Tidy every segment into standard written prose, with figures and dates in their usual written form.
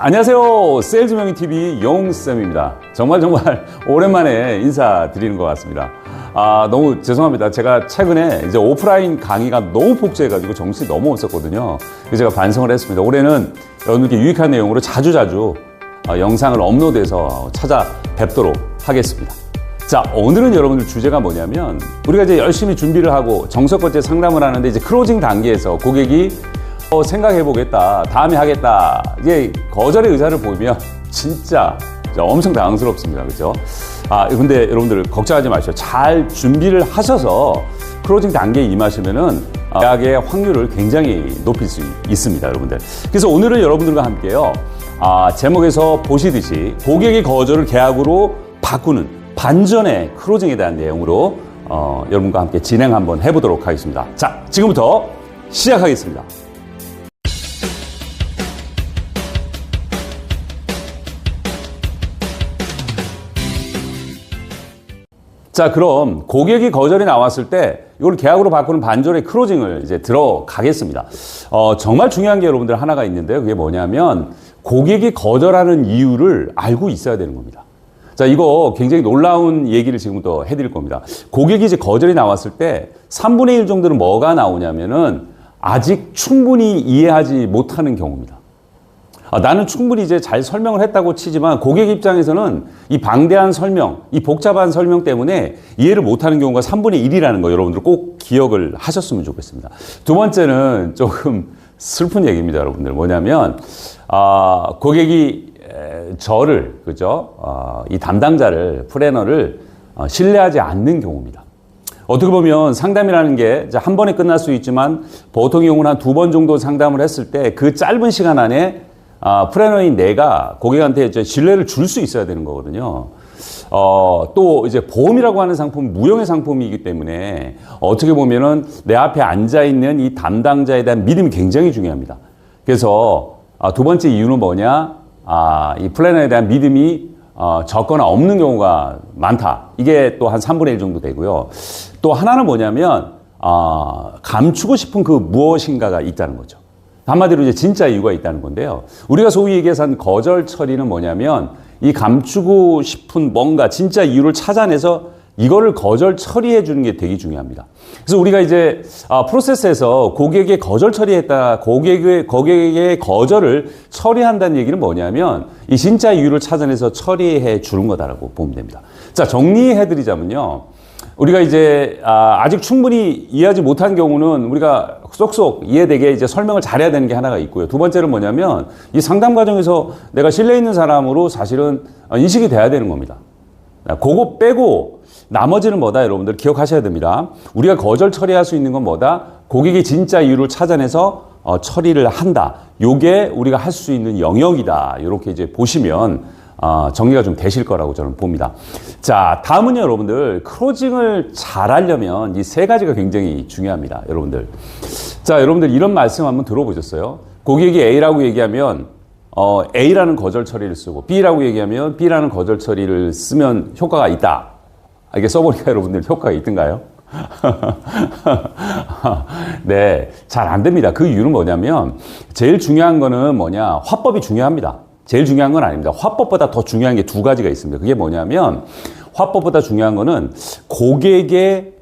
안녕하세요. 세일즈 명의TV 영웅쌤입니다. 정말 오랜만에 인사드리는 것 같습니다. 너무 죄송합니다. 제가 최근에 이제 오프라인 강의가 너무 폭주해가지고 정신이 너무 없었거든요. 그래서 제가 반성을 했습니다. 올해는 여러분께 유익한 내용으로 자주 영상을 업로드해서 찾아뵙도록 하겠습니다. 자, 오늘은 여러분들 주제가 뭐냐면, 우리가 이제 열심히 준비를 하고 정석껏 상담을 하는데, 이제 클로징 단계에서 고객이 생각해보겠다, 다음에 하겠다, 이게 거절의 의사를 보이면 진짜 엄청 당황스럽습니다. 그죠? 근데 여러분들 걱정하지 마시고 잘 준비를 하셔서 클로징 단계에 임하시면은 계약의 확률을 굉장히 높일 수 있습니다. 여러분들. 그래서 오늘은 여러분들과 함께요, 제목에서 보시듯이 고객의 거절을 계약으로 바꾸는 반전의 클로징에 대한 내용으로 여러분과 함께 진행 한번 해보도록 하겠습니다. 자, 지금부터 시작하겠습니다. 자, 그럼 고객이 거절이 나왔을 때 이걸 계약으로 바꾸는 반전의 클로징을 이제 들어가겠습니다. 정말 중요한 게 여러분들 하나가 있는데요. 그게 뭐냐면 고객이 거절하는 이유를 알고 있어야 되는 겁니다. 자, 이거 굉장히 놀라운 얘기를 지금부터 해드릴 겁니다. 고객이 이제 거절이 나왔을 때 3분의 1 정도는 뭐가 나오냐면은 아직 충분히 이해하지 못하는 경우입니다. 나는 충분히 이제 잘 설명을 했다고 치지만 고객 입장에서는 이 방대한 설명, 이 복잡한 설명 때문에 이해를 못하는 경우가 3분의 1이라는 거 여러분들 꼭 기억을 하셨으면 좋겠습니다. 두 번째는 조금 슬픈 얘기입니다, 여러분들. 뭐냐면 고객이 저를, 그죠? 이 담당자를, 플래너를 신뢰하지 않는 경우입니다. 어떻게 보면 상담이라는 게 한 번에 끝날 수 있지만 보통의 경우는 한 2번 정도 상담을 했을 때 그 짧은 시간 안에 플래너인 내가 고객한테 이제 신뢰를 줄 수 있어야 되는 거거든요. 또 이제 보험이라고 하는 상품은 무형의 상품이기 때문에 어떻게 보면은 내 앞에 앉아있는 이 담당자에 대한 믿음이 굉장히 중요합니다. 그래서 두 번째 이유는 뭐냐? 이 플래너에 대한 믿음이 적거나 없는 경우가 많다. 이게 또 한 3분의 1 정도 되고요. 또 하나는 뭐냐면 감추고 싶은 그 무엇인가가 있다는 거죠. 한마디로 이제 진짜 이유가 있다는 건데요. 우리가 소위 얘기해서 한 거절 처리는 뭐냐면 이 감추고 싶은 뭔가 진짜 이유를 찾아내서 이거를 거절 처리해 주는 게 되게 중요합니다. 그래서 우리가 이제 프로세스에서 고객의 거절 처리했다, 고객의 거절을 처리한다는 얘기는 뭐냐면 이 진짜 이유를 찾아내서 처리해 주는 거다라고 보면 됩니다. 자, 정리해 드리자면요. 우리가 이제 아직 충분히 이해하지 못한 경우는 우리가 쏙쏙 이해되게 이제 설명을 잘해야 되는 게 하나가 있고요. 두 번째는 뭐냐면 이 상담 과정에서 내가 신뢰 있는 사람으로 사실은 인식이 돼야 되는 겁니다. 그거 빼고 나머지는 뭐다, 여러분들 기억하셔야 됩니다. 우리가 거절 처리할 수 있는 건 뭐다? 고객의 진짜 이유를 찾아내서 처리를 한다. 요게 우리가 할 수 있는 영역이다. 이렇게 이제 보시면 정리가 좀 되실 거라고 저는 봅니다. 자, 다음은요, 여러분들 클로징을 잘 하려면 이 3가지가 굉장히 중요합니다, 여러분들. 자, 여러분들 이런 말씀 한번 들어보셨어요? 고객이 A라고 얘기하면 A라는 거절 처리를 쓰고 B라고 얘기하면 B라는 거절 처리를 쓰면 효과가 있다. 이게 써보니까 여러분들 효과가 있던가요? 네, 잘 안 됩니다. 그 이유는 뭐냐면 제일 중요한 거는 뭐냐? 화법이 중요합니다. 제일 중요한 건 아닙니다. 화법보다 더 중요한 게 2가지가 있습니다. 그게 뭐냐면 화법보다 중요한 거는 고객의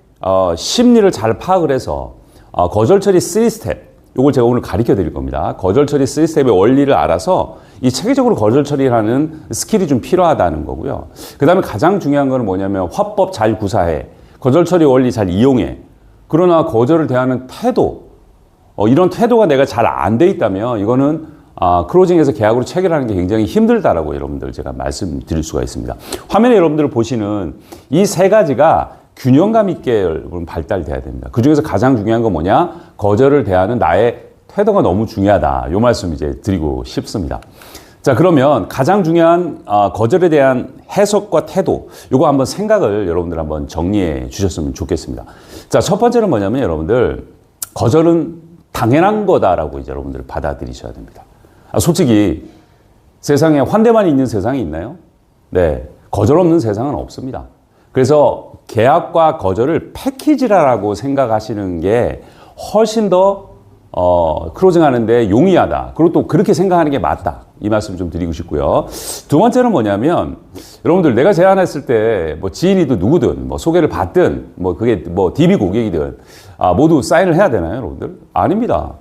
심리를 잘 파악을 해서 거절 처리 3스텝, 이걸 제가 오늘 가르쳐 드릴 겁니다. 거절 처리 3스텝의 원리를 알아서 이 체계적으로 거절 처리를 하는 스킬이 좀 필요하다는 거고요. 그 다음에 가장 중요한 거는 뭐냐면 화법 잘 구사해, 거절 처리 원리 잘 이용해. 그러나 거절을 대하는 태도, 이런 태도가 내가 잘 안 돼 있다면 이거는 클로징에서 계약으로 체결하는 게 굉장히 힘들다라고 여러분들 제가 말씀드릴 수가 있습니다. 화면에 여러분들 보시는 이 3가지가 균형감 있게 여러분 발달돼야 됩니다. 그 중에서 가장 중요한 건 뭐냐? 거절을 대하는 나의 태도가 너무 중요하다. 요 말씀 이제 드리고 싶습니다. 자, 그러면 가장 중요한 거절에 대한 해석과 태도, 요거 한번 생각을 여러분들 한번 정리해 주셨으면 좋겠습니다. 자, 첫 번째는 뭐냐면 여러분들 거절은 당연한 거다라고 이제 여러분들 받아들이셔야 됩니다. 솔직히 세상에 환대만 있는 세상이 있나요? 네, 거절 없는 세상은 없습니다. 그래서 계약과 거절을 패키지라고 생각하시는 게 훨씬 더 클로징 하는데 용이하다. 그리고 또 그렇게 생각하는 게 맞다. 이 말씀 좀 드리고 싶고요. 두 번째는 뭐냐면 여러분들 내가 제안했을 때 뭐 지인이든 누구든 뭐 소개를 받든 뭐 그게 뭐 DB 고객이든 모두 사인을 해야 되나요, 여러분들? 아닙니다.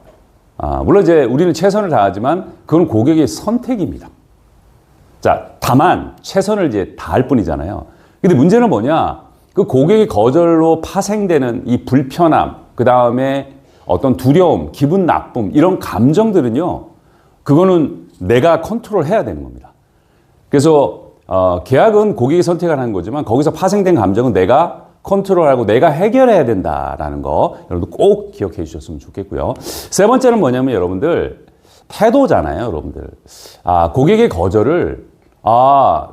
물론 이제 우리는 최선을 다하지만 그건 고객의 선택입니다. 자, 다만 최선을 이제 다할 뿐이잖아요. 근데 문제는 뭐냐? 그 고객의 거절로 파생되는 이 불편함, 그 다음에 어떤 두려움, 기분 나쁨 이런 감정들은요. 그거는 내가 컨트롤해야 되는 겁니다. 그래서 계약은 고객이 선택을 하는 거지만 거기서 파생된 감정은 내가 컨트롤하고 내가 해결해야 된다라는 거 여러분들 꼭 기억해 주셨으면 좋겠고요. 세 번째는 뭐냐면 여러분들 태도잖아요, 여러분들. 고객의 거절을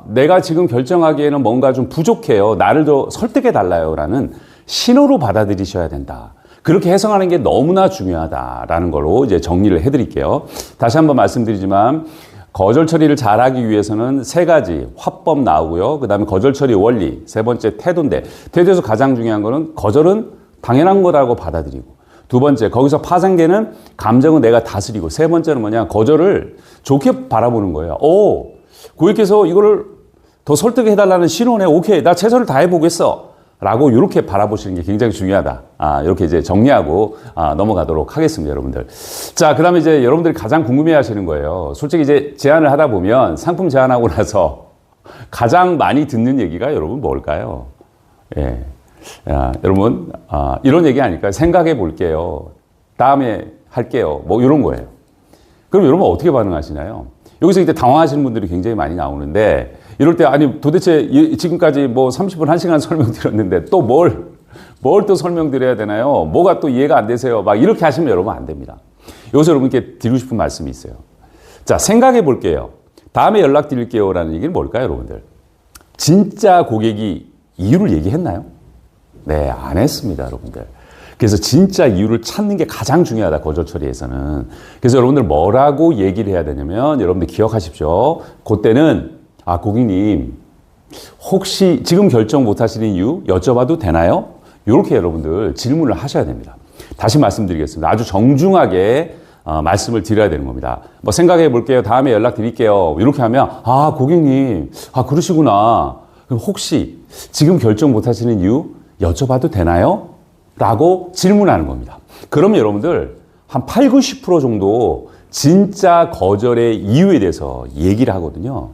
내가 지금 결정하기에는 뭔가 좀 부족해요. 나를 더 설득해 달라요라는 신호로 받아들이셔야 된다. 그렇게 해석하는 게 너무나 중요하다라는 걸로 이제 정리를 해드릴게요. 다시 한번 말씀드리지만 거절 처리를 잘하기 위해서는 세 가지 화법 나오고요. 그 다음에 거절 처리 원리, 세 번째 태도인데 태도에서 가장 중요한 거는 거절은 당연한 거라고 받아들이고 두 번째 거기서 파생되는 감정은 내가 다스리고 세 번째는 뭐냐 거절을 좋게 바라보는 거예요. 고객께서 이거를 더 설득해달라는 신호네. 오케이, 나 최선을 다해보겠어. 라고 이렇게 바라보시는 게 굉장히 중요하다. 이렇게 이제 정리하고 넘어가도록 하겠습니다, 여러분들. 자, 그 다음에 이제 여러분들이 가장 궁금해 하시는 거예요. 솔직히 이제 제안을 하다 보면 상품 제안하고 나서 가장 많이 듣는 얘기가 여러분 뭘까요? 예. 여러분, 이런 얘기 아닐까요? 생각해 볼게요. 다음에 할게요. 뭐 이런 거예요. 그럼 여러분 어떻게 반응하시나요? 여기서 이제 당황하시는 분들이 굉장히 많이 나오는데 이럴 때 아니 도대체 지금까지 뭐 30분 1시간 설명드렸는데 또 뭘 또 설명드려야 되나요? 뭐가 또 이해가 안 되세요? 막 이렇게 하시면 여러분 안 됩니다. 여기서 여러분께 드리고 싶은 말씀이 있어요. 자, 생각해 볼게요. 다음에 연락드릴게요 라는 얘기는 뭘까요, 여러분들? 진짜 고객이 이유를 얘기했나요? 네, 안 했습니다, 여러분들. 그래서 진짜 이유를 찾는 게 가장 중요하다, 거절 처리에서는. 그래서 여러분들 뭐라고 얘기를 해야 되냐면 여러분들 기억하십시오. 그때는 고객님 혹시 지금 결정 못 하시는 이유 여쭤봐도 되나요? 이렇게 여러분들 질문을 하셔야 됩니다. 다시 말씀드리겠습니다. 아주 정중하게 말씀을 드려야 되는 겁니다. 뭐 생각해 볼게요. 다음에 연락드릴게요. 이렇게 하면 고객님 그러시구나. 그럼 혹시 지금 결정 못 하시는 이유 여쭤봐도 되나요? 라고 질문하는 겁니다. 그러면 여러분들 한 8, 90% 정도 진짜 거절의 이유에 대해서 얘기를 하거든요.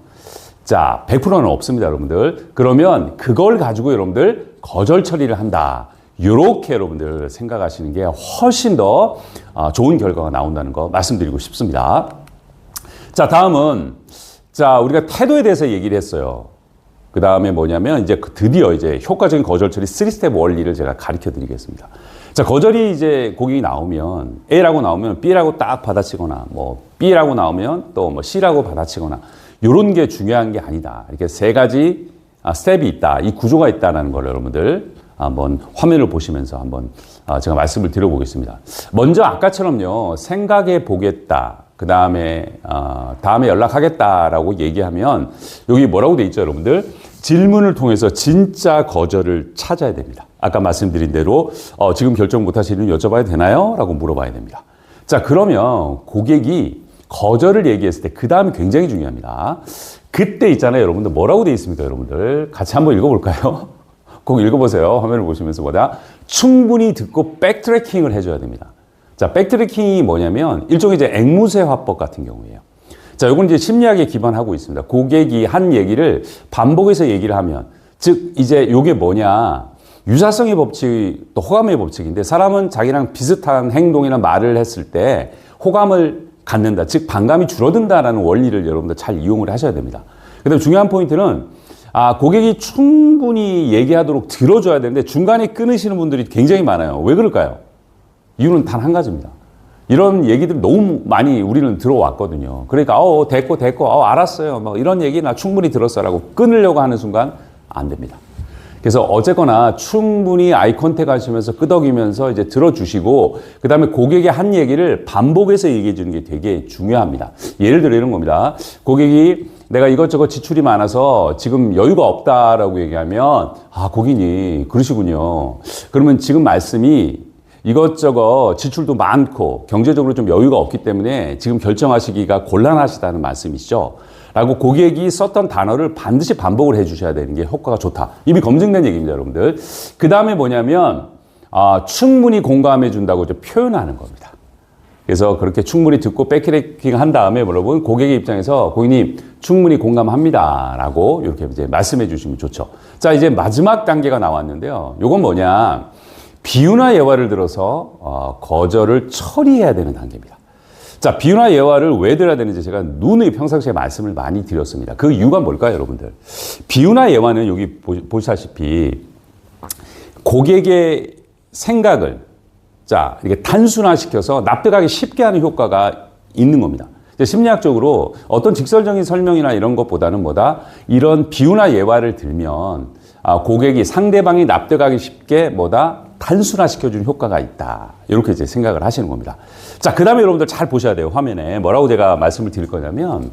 자, 100%는 없습니다, 여러분들. 그러면 그걸 가지고 여러분들 거절 처리를 한다. 이렇게 여러분들 생각하시는 게 훨씬 더 좋은 결과가 나온다는 거 말씀드리고 싶습니다. 자, 다음은 우리가 태도에 대해서 얘기를 했어요. 그 다음에 뭐냐면 이제 드디어 이제 효과적인 거절 처리 3스텝 원리를 제가 가르쳐 드리겠습니다. 자, 거절이 이제 고객이 나오면 A라고 나오면 B라고 딱 받아치거나 뭐 B라고 나오면 또 뭐 C라고 받아치거나 이런 게 중요한 게 아니다. 이렇게 세 가지 스텝이 있다. 이 구조가 있다는 걸 여러분들 한번 화면을 보시면서 한번 제가 말씀을 드려보겠습니다. 먼저 아까처럼요. 생각해 보겠다. 그 다음에 다음에 연락하겠다라고 얘기하면 여기 뭐라고 돼 있죠, 여러분들? 질문을 통해서 진짜 거절을 찾아야 됩니다. 아까 말씀드린 대로 지금 결정 못 하시는 이유 여쭤봐야 되나요? 라고 물어봐야 됩니다. 자, 그러면 고객이 거절을 얘기했을 때 그 다음이 굉장히 중요합니다. 그때 있잖아요, 여러분들. 뭐라고 돼 있습니까, 여러분들? 같이 한번 읽어볼까요? 꼭 읽어보세요. 화면을 보시면서 충분히 듣고 백트래킹을 해줘야 됩니다. 자, 백트래킹이 뭐냐면 일종의 이제 앵무새 화법 같은 경우예요. 자, 요건 이제 심리학에 기반하고 있습니다. 고객이 한 얘기를 반복해서 얘기를 하면, 즉 이제 요게 뭐냐? 유사성의 법칙, 또 호감의 법칙인데 사람은 자기랑 비슷한 행동이나 말을 했을 때 호감을 갖는다, 즉 반감이 줄어든다라는 원리를 여러분들 잘 이용을 하셔야 됩니다. 그다음에 중요한 포인트는 고객이 충분히 얘기하도록 들어줘야 되는데 중간에 끊으시는 분들이 굉장히 많아요. 왜 그럴까요? 이유는 단 한 가지입니다. 이런 얘기들이 너무 많이 우리는 들어왔거든요. 그러니까 됐고 알았어요. 막 이런 얘기 나 충분히 들었어라고 끊으려고 하는 순간 안 됩니다. 그래서 어쨌거나 충분히 아이 컨택 하시면서 끄덕이면서 이제 들어주시고 그다음에 고객의 한 얘기를 반복해서 얘기해 주는 게 되게 중요합니다. 예를 들어 이런 겁니다. 고객이 내가 이것저것 지출이 많아서 지금 여유가 없다라고 얘기하면 고객님 그러시군요. 그러면 지금 말씀이 이것저것 지출도 많고 경제적으로 좀 여유가 없기 때문에 지금 결정하시기가 곤란하시다는 말씀이시죠. 라고 고객이 썼던 단어를 반드시 반복을 해주셔야 되는 게 효과가 좋다. 이미 검증된 얘기입니다, 여러분들. 그 다음에 뭐냐면 충분히 공감해 준다고 표현하는 겁니다. 그래서 그렇게 충분히 듣고 백트래킹 한 다음에 여러분 고객의 입장에서 고객님 충분히 공감합니다 라고 이렇게 이제 말씀해 주시면 좋죠. 자, 이제 마지막 단계가 나왔는데요. 요건 뭐냐, 비유나 예화를 들어서 거절을 처리해야 되는 단계입니다. 자, 비유나 예화를 왜 들어야 되는지 제가 누누이 평상시에 말씀을 많이 드렸습니다. 그 이유가 뭘까요, 여러분들? 비유나 예화는 여기 보시다시피 고객의 생각을 자, 이렇게 단순화시켜서 납득하기 쉽게 하는 효과가 있는 겁니다. 심리학적으로 어떤 직설적인 설명이나 이런 것보다는 뭐다? 이런 비유나 예화를 들면 고객이 상대방이 납득하기 쉽게 뭐다? 단순화시켜주는 효과가 있다. 이렇게 이제 생각을 하시는 겁니다. 자, 그 다음에 여러분들 잘 보셔야 돼요. 화면에. 뭐라고 제가 말씀을 드릴 거냐면,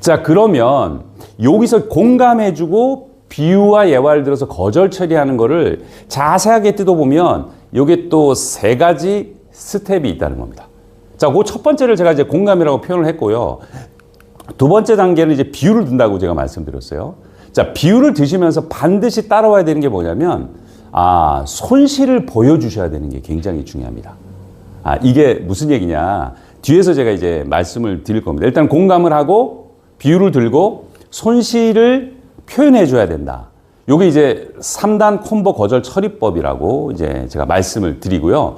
자, 그러면 여기서 공감해주고 비유와 예화를 들어서 거절 처리하는 거를 자세하게 뜯어보면 이게 또 세 가지 스텝이 있다는 겁니다. 자, 그 첫 번째를 제가 이제 공감이라고 표현을 했고요. 두 번째 단계는 이제 비유를 든다고 제가 말씀드렸어요. 자, 비유를 드시면서 반드시 따라와야 되는 게 뭐냐면, 손실을 보여주셔야 되는 게 굉장히 중요합니다. 이게 무슨 얘기냐. 뒤에서 제가 이제 말씀을 드릴 겁니다. 일단 공감을 하고 비유를 들고 손실을 표현해 줘야 된다. 요게 이제 3단 콤보 거절 처리법이라고 이제 제가 말씀을 드리고요.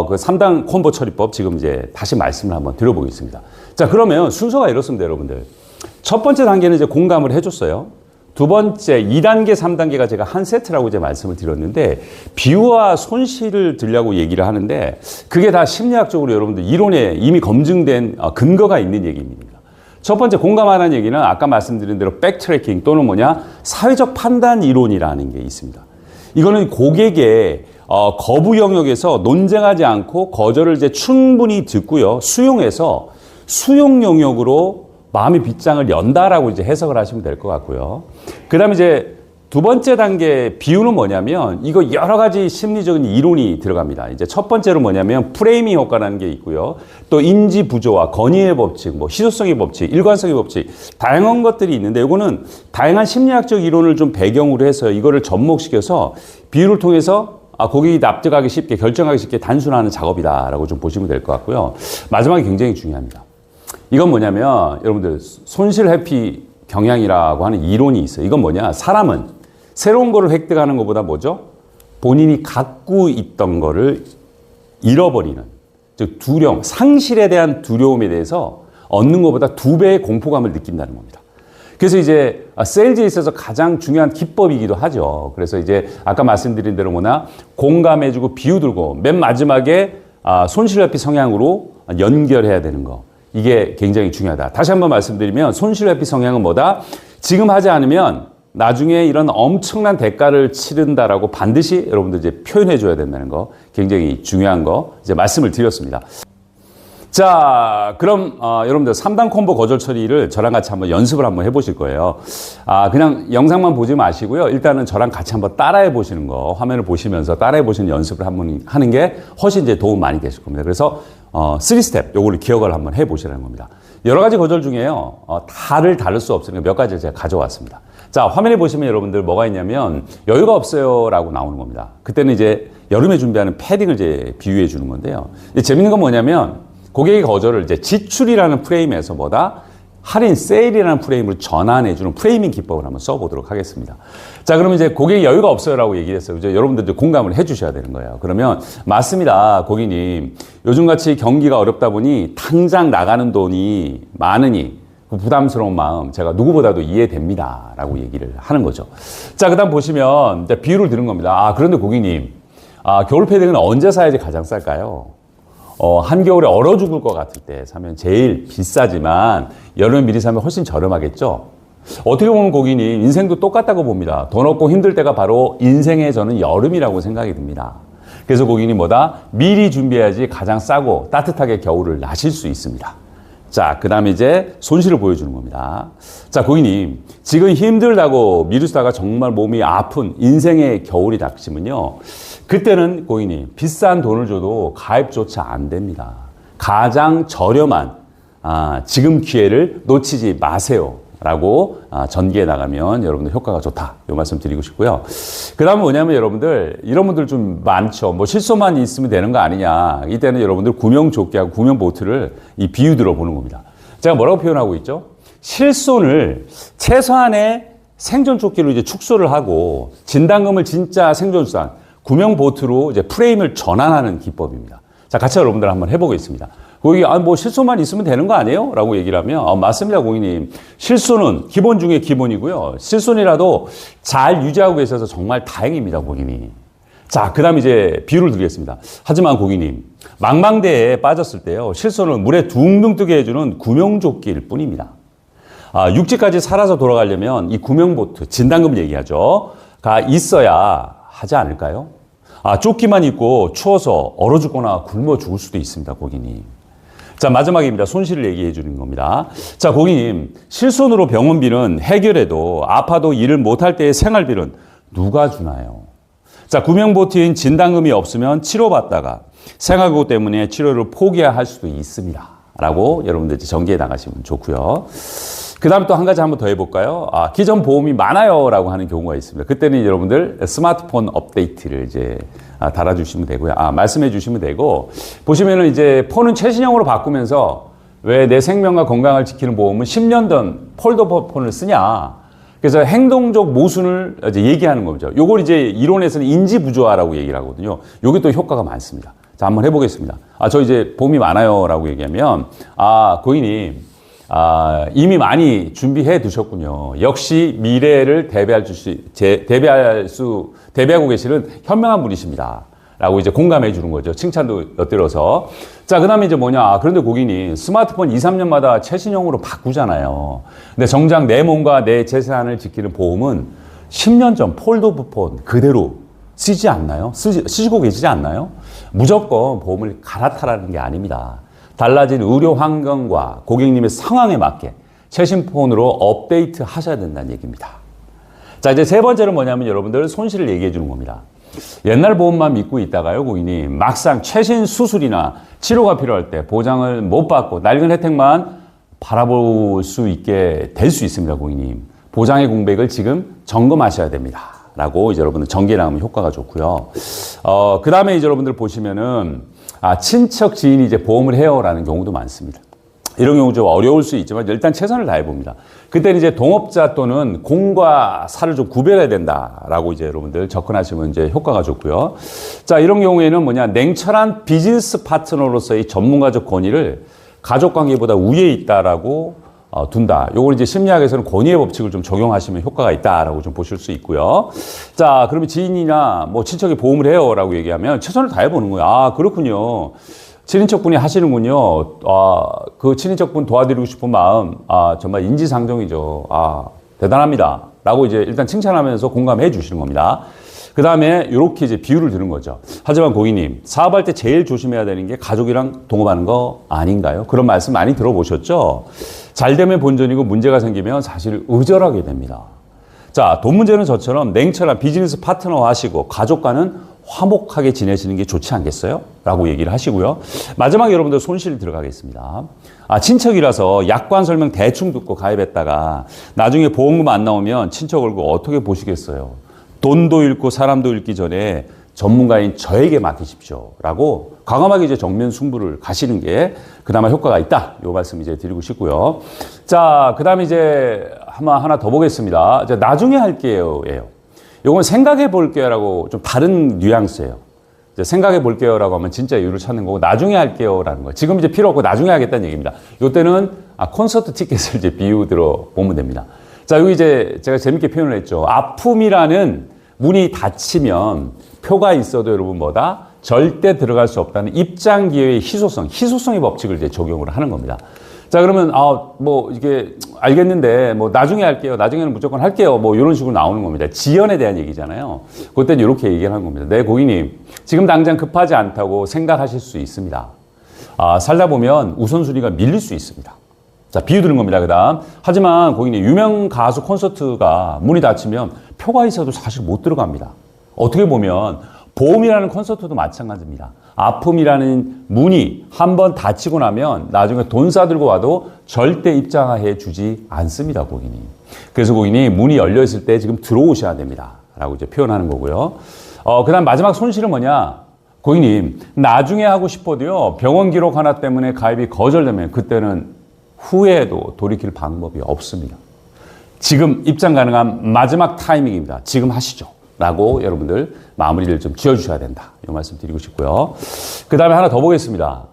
그 3단 콤보 처리법 지금 이제 다시 말씀을 한번 드려보겠습니다. 자, 그러면 순서가 이렇습니다, 여러분들. 첫 번째 단계는 이제 공감을 해줬어요. 두 번째, 2단계, 3단계가 제가 한 세트라고 이제 말씀을 드렸는데, 비유와 손실을 들려고 얘기를 하는데, 그게 다 심리학적으로 여러분들 이론에 이미 검증된 근거가 있는 얘기입니다. 첫 번째 공감하라는 얘기는 아까 말씀드린 대로 백트래킹 또는 사회적 판단 이론이라는 게 있습니다. 이거는 고객의 거부 영역에서 논쟁하지 않고 거절을 이제 충분히 듣고요. 수용해서 수용 영역으로 마음의 빗장을 연다라고 이제 해석을 하시면 될 것 같고요. 그 다음에 이제 두 번째 단계 비유는 뭐냐면 이거 여러 가지 심리적인 이론이 들어갑니다. 이제 첫 번째로 뭐냐면 프레이밍 효과라는 게 있고요. 또 인지 부조화, 건의의 법칙, 희소성의 법칙, 일관성의 법칙, 다양한 것들이 있는데 이거는 다양한 심리학적 이론을 좀 배경으로 해서 이거를 접목시켜서 비유를 통해서 고객이 납득하기 쉽게, 결정하기 쉽게 단순화하는 작업이다라고 좀 보시면 될 것 같고요. 마지막에 굉장히 중요합니다. 이건 뭐냐면 여러분들 손실 회피 경향이라고 하는 이론이 있어요. 이건 뭐냐? 사람은 새로운 거를 획득하는 것보다 뭐죠? 본인이 갖고 있던 거를 잃어버리는, 즉 두려움, 상실에 대한 두려움에 대해서 얻는 것보다 2배의 공포감을 느낀다는 겁니다. 그래서 이제 세일즈에 있어서 가장 중요한 기법이기도 하죠. 그래서 이제 아까 말씀드린 대로 공감해주고 비유 들고 맨 마지막에 손실회피 성향으로 연결해야 되는 거. 이게 굉장히 중요하다. 다시 한번 말씀드리면 손실회피 성향은 뭐다? 지금 하지 않으면 나중에 이런 엄청난 대가를 치른다라고 반드시 여러분들 이제 표현해 줘야 된다는 거, 굉장히 중요한 거 이제 말씀을 드렸습니다. 자, 그럼 여러분들 3단 콤보 거절 처리를 저랑 같이 한번 연습을 한번 해보실 거예요. 그냥 영상만 보지 마시고요. 일단은 저랑 같이 한번 따라해 보시는 거, 화면을 보시면서 따라해 보시는 연습을 한번 하는 게 훨씬 이제 도움 많이 되실 겁니다. 그래서 3스텝 요거를 기억을 한번 해 보시라는 겁니다. 여러 가지 거절 중에요. 다를 다를 수 없으니까 몇 가지를 제가 가져왔습니다. 자, 화면에 보시면 여러분들 뭐가 있냐면 여유가 없어요 라고 나오는 겁니다. 그때는 이제 여름에 준비하는 패딩을 이제 비유해 주는 건데요. 재밌는 건 뭐냐면 고객의 거절을 이제 지출이라는 프레임에서 할인, 세일이라는 프레임으로 전환해 주는 프레이밍 기법을 한번 써보도록 하겠습니다. 자, 그러면 이제 고객이 여유가 없어요 라고 얘기를 했어요. 이제 여러분들도 공감을 해 주셔야 되는 거예요. 그러면 맞습니다. 고객님. 요즘같이 경기가 어렵다 보니 당장 나가는 돈이 많으니 부담스러운 마음 제가 누구보다도 이해됩니다 라고 얘기를 하는 거죠. 자, 그 다음 보시면 이제 비유를 드는 겁니다. 그런데 고객님, 겨울 패딩은 언제 사야지 가장 쌀까요? 한겨울에 얼어 죽을 것 같을 때 사면 제일 비싸지만 여름에 미리 사면 훨씬 저렴하겠죠? 어떻게 보면 고객님 인생도 똑같다고 봅니다. 돈 없고 힘들 때가 바로 인생의 저는 여름이라고 생각이 듭니다. 그래서 고객님 미리 준비해야지 가장 싸고 따뜻하게 겨울을 나실 수 있습니다. 자, 그 다음에 이제 손실을 보여주는 겁니다. 자, 고객님, 지금 힘들다고 미루다가 정말 몸이 아픈 인생의 겨울이 닥치면요. 그때는 고객님, 비싼 돈을 줘도 가입조차 안 됩니다. 가장 저렴한 지금 기회를 놓치지 마세요. 라고 전기에 나가면 여러분들 효과가 좋다. 이 말씀 드리고 싶고요. 그 다음에 뭐냐면 여러분들, 이런 분들 좀 많죠. 뭐 실손만 있으면 되는 거 아니냐. 이때는 여러분들 구명조끼하고 구명보트를 이 비유 들어보는 겁니다. 제가 뭐라고 표현하고 있죠? 실손을 최소한의 생존조끼로 이제 축소를 하고 진단금을 진짜 생존수단, 구명보트로 이제 프레임을 전환하는 기법입니다. 자, 같이 여러분들 한번 해보겠습니다. 고객이 뭐 실손만 있으면 되는 거 아니에요? 라고 얘기를 하면 맞습니다, 고객님. 실손은 기본 중에 기본이고요. 실손이라도 잘 유지하고 계셔서 정말 다행입니다, 고객님. 자, 그 다음 이제 비유를 드리겠습니다. 하지만 고객님, 망망대해에 빠졌을 때요, 실손은 물에 둥둥 뜨게 해주는 구명조끼일 뿐입니다. 육지까지 살아서 돌아가려면 이 구명보트, 진단금 얘기하죠. 가 있어야 하지 않을까요? 조끼만 입고 추워서 얼어 죽거나 굶어 죽을 수도 있습니다, 고객님. 자, 마지막입니다. 손실을 얘기해 주는 겁니다. 자, 고객님, 실손으로 병원비는 해결해도 아파도 일을 못할 때의 생활비는 누가 주나요? 자, 구명보트인 진단금이 없으면 치료받다가 생활고 때문에 치료를 포기할 수도 있습니다. 라고 여러분들 전기에 나가시면 좋고요. 그 다음에 또 한 가지 한번 더 해볼까요? 기존 보험이 많아요. 라고 하는 경우가 있습니다. 그때는 여러분들 스마트폰 업데이트를 이제 달아주시면 되고요. 말씀해 주시면 되고, 보시면은 이제 폰은 최신형으로 바꾸면서 왜 내 생명과 건강을 지키는 보험은 10년 전 폴더폰을 쓰냐. 그래서 행동적 모순을 이제 얘기하는 거죠. 요걸 이제 이론에서는 인지부조화라고 얘기를 하거든요. 요게 또 효과가 많습니다. 자, 한번 해보겠습니다. 저 이제 보험이 많아요. 라고 얘기하면, 고객님, 이미 많이 준비해 두셨군요. 역시 미래를 대비하고 계시는 현명한 분이십니다. 라고 이제 공감해 주는 거죠. 칭찬도 엿들어서. 자, 그 다음에 이제 뭐냐. 그런데 고객님, 스마트폰 2, 3년마다 최신형으로 바꾸잖아요. 근데 정작 내 몸과 내 재산을 지키는 보험은 10년 전 폴더폰 그대로 쓰지 않나요? 쓰시고 계시지 않나요? 무조건 보험을 갈아타라는 게 아닙니다. 달라진 의료 환경과 고객님의 상황에 맞게 최신 폰으로 업데이트 하셔야 된다는 얘기입니다. 자, 이제 세 번째는 뭐냐면 여러분들 손실을 얘기해 주는 겁니다. 옛날 보험만 믿고 있다가요, 고객님. 막상 최신 수술이나 치료가 필요할 때 보장을 못 받고 낡은 혜택만 바라볼 수 있게 될 수 있습니다, 고객님. 보장의 공백을 지금 점검하셔야 됩니다. 라고 이제 여러분들 전기에 나오면 효과가 좋고요. 그 다음에 이제 여러분들 보시면은 친척 지인이 이제 보험을 해요라는 경우도 많습니다. 이런 경우 좀 어려울 수 있지만 일단 최선을 다해 봅니다. 그때는 이제 동업자 또는 공과 사를 좀 구별해야 된다라고 이제 여러분들 접근하시면 이제 효과가 좋고요. 자, 이런 경우에는 뭐냐, 냉철한 비즈니스 파트너로서의 전문가적 권위를 가족 관계보다 우위에 있다라고 둔다. 요걸 이제 심리학에서는 권위의 법칙을 좀 적용하시면 효과가 있다라고 좀 보실 수 있고요. 자, 그러면 지인이나 뭐 친척이 보험을 해요라고 얘기하면 최선을 다해 보는 거예요. 그렇군요. 친인척분이 하시는군요. 그 친인척분 도와드리고 싶은 마음, 정말 인지상정이죠. 대단합니다. 라고 이제 일단 칭찬하면서 공감해 주시는 겁니다. 그 다음에 이렇게 이제 비유를 드는 거죠. 하지만 고객님, 사업할 때 제일 조심해야 되는 게 가족이랑 동업하는 거 아닌가요? 그런 말씀 많이 들어보셨죠? 잘 되면 본전이고 문제가 생기면 사실 의절하게 됩니다. 자, 돈 문제는 저처럼 냉철한 비즈니스 파트너 하시고 가족과는 화목하게 지내시는 게 좋지 않겠어요? 라고 얘기를 하시고요. 마지막에 여러분들 손실 들어가겠습니다. 친척이라서 약관 설명 대충 듣고 가입했다가 나중에 보험금 안 나오면 친척 얼굴 어떻게 보시겠어요? 돈도 잃고 사람도 잃기 전에 전문가인 저에게 맡기십시오. 라고 과감하게 이제 정면 승부를 가시는 게 그나마 효과가 있다. 요 말씀 이제 드리고 싶고요. 자, 그 다음에 이제 하나 더 보겠습니다. 이제 나중에 할게요. 예요. 요건 생각해 볼게요. 라고 좀 다른 뉘앙스예요. 이제 생각해 볼게요. 라고 하면 진짜 이유를 찾는 거고, 나중에 할게요. 라는 거예요. 지금 이제 필요 없고 나중에 하겠다는 얘기입니다. 요때는 콘서트 티켓을 이제 비유 들어 보면 됩니다. 자, 여기 이제 제가 재밌게 표현을 했죠. 아픔이라는 문이 닫히면 표가 있어도 여러분 뭐다? 절대 들어갈 수 없다는 입장 기회의 희소성의 법칙을 이제 적용을 하는 겁니다. 자, 그러면 뭐 이게 알겠는데 뭐 나중에 할게요. 나중에는 무조건 할게요. 뭐 이런 식으로 나오는 겁니다. 지연에 대한 얘기잖아요. 그때는 이렇게 얘기를 하는 겁니다. 네, 고객님, 지금 당장 급하지 않다고 생각하실 수 있습니다. 살다 보면 우선순위가 밀릴 수 있습니다. 자, 비유 드는 겁니다. 그 다음. 하지만 고객님, 유명 가수 콘서트가 문이 닫히면 표가 있어도 사실 못 들어갑니다. 어떻게 보면 보험이라는 콘서트도 마찬가지입니다. 아픔이라는 문이 한번 닫히고 나면 나중에 돈 싸들고 와도 절대 입장해 주지 않습니다, 고객님. 그래서 고객님, 문이 열려 있을 때 지금 들어오셔야 됩니다. 라고 이제 표현하는 거고요. 그 다음 마지막 손실은 뭐냐? 고객님, 나중에 하고 싶어도요, 병원 기록 하나 때문에 가입이 거절되면 그때는 후회해도 돌이킬 방법이 없습니다. 지금 입장 가능한 마지막 타이밍입니다. 지금 하시죠. 라고 여러분들 마무리를 좀 지어주셔야 된다. 이 말씀 드리고 싶고요. 그 다음에 하나 더 보겠습니다.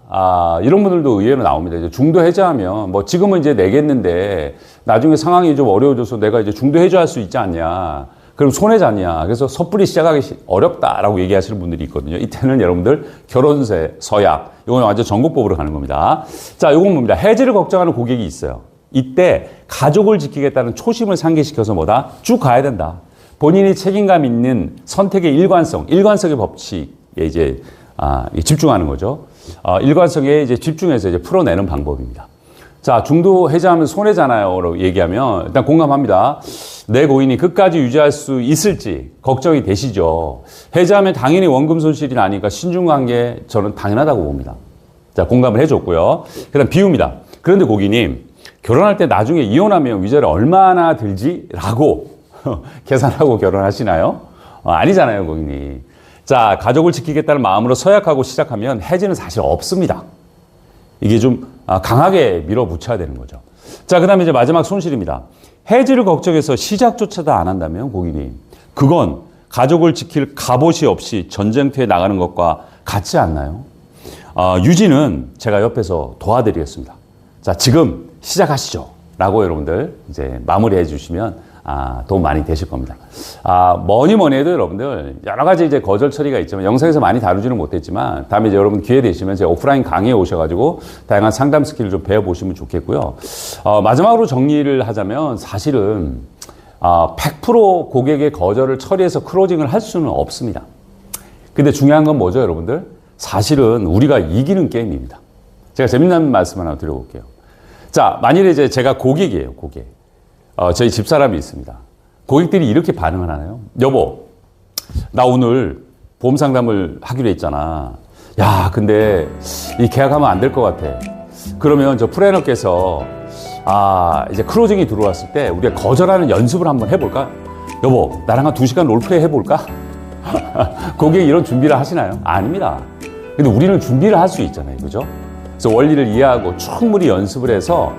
이런 분들도 의외로 나옵니다. 이제 중도 해제하면 뭐 지금은 이제 내겠는데 나중에 상황이 좀 어려워져서 내가 이제 중도 해제할 수 있지 않냐. 그럼 손해잖냐. 그래서 섣불리 시작하기 어렵다라고 얘기하시는 분들이 있거든요. 이때는 여러분들 결혼세, 서약, 이건 완전 전국법으로 가는 겁니다. 자, 이건 뭡니다. 해지를 걱정하는 고객이 있어요. 이때 가족을 지키겠다는 초심을 상기시켜서 뭐다? 쭉 가야 된다. 본인이 책임감 있는 선택의 일관성의 법칙에 이제 집중하는 거죠. 일관성에 이제 집중해서 이제 풀어내는 방법입니다. 자, 중도 해제하면 손해잖아요. 얘기하면 일단 공감합니다. 내 고인이 끝까지 유지할 수 있을지 걱정이 되시죠. 해제하면 당연히 원금 손실이 나니까 신중한 게 저는 당연하다고 봅니다. 자, 공감을 해줬고요. 그 다음 비유입니다. 그런데 고객님, 결혼할 때 나중에 이혼하면 위자료 얼마나 들지? 라고 계산하고 결혼하시나요? 아니잖아요, 고객님. 자, 가족을 지키겠다는 마음으로 서약하고 시작하면 해지는 사실 없습니다. 이게 좀 강하게 밀어붙여야 되는 거죠. 자, 그 다음에 이제 마지막 손실입니다. 해지를 걱정해서 시작조차도 안 한다면 고객님, 그건 가족을 지킬 갑옷이 없이 전쟁터에 나가는 것과 같지 않나요? 유지는 제가 옆에서 도와드리겠습니다. 자, 지금 시작하시죠. 라고 여러분들 이제 마무리해 주시면 도움 많이 되실 겁니다. 뭐니 해도 여러분들 여러 가지 이제 거절 처리가 있지만 영상에서 많이 다루지는 못했지만 다음에 이제 여러분 기회 되시면 제 오프라인 강의에 오셔가지고 다양한 상담 스킬을 좀 배워보시면 좋겠고요. 마지막으로 정리를 하자면 사실은 100% 고객의 거절을 처리해서 클로징을 할 수는 없습니다. 근데 중요한 건 뭐죠, 여러분들? 사실은 우리가 이기는 게임입니다. 제가 재밌는 말씀 하나 드려볼게요. 자, 만일에 이제 제가 고객이에요, 고객. 저희 집사람이 있습니다. 고객들이 이렇게 반응을 하나요? 여보, 나 오늘 보험 상담을 하기로 했잖아. 야, 근데 이 계약하면 안 될 것 같아. 그러면 저 플래너께서 이제 클로징이 들어왔을 때 우리가 거절하는 연습을 한번 해볼까? 여보, 나랑 한 2시간 롤플레이 해볼까? 고객이 이런 준비를 하시나요? 아닙니다. 근데 우리는 준비를 할 수 있잖아요. 그죠? 그래서 원리를 이해하고 충분히 연습을 해서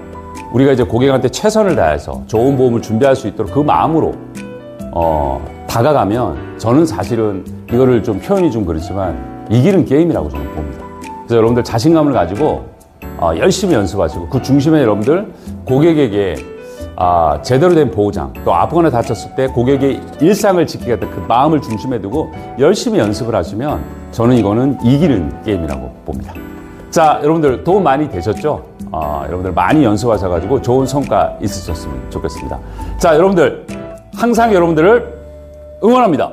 우리가 이제 고객한테 최선을 다해서 좋은 보험을 준비할 수 있도록 그 마음으로 다가가면 저는 사실은 이거를 좀 표현이 좀 그렇지만 이기는 게임이라고 저는 봅니다. 그래서 여러분들 자신감을 가지고 열심히 연습하시고 그 중심에 여러분들 고객에게 제대로 된 보장 또 아프거나 다쳤을 때 고객의 일상을 지키겠다 그 마음을 중심에 두고 열심히 연습을 하시면 저는 이거는 이기는 게임이라고 봅니다. 자, 여러분들 도움 많이 되셨죠? 여러분들 많이 연습하셔가지고 좋은 성과 있으셨으면 좋겠습니다. 자, 여러분들 항상 여러분들을 응원합니다.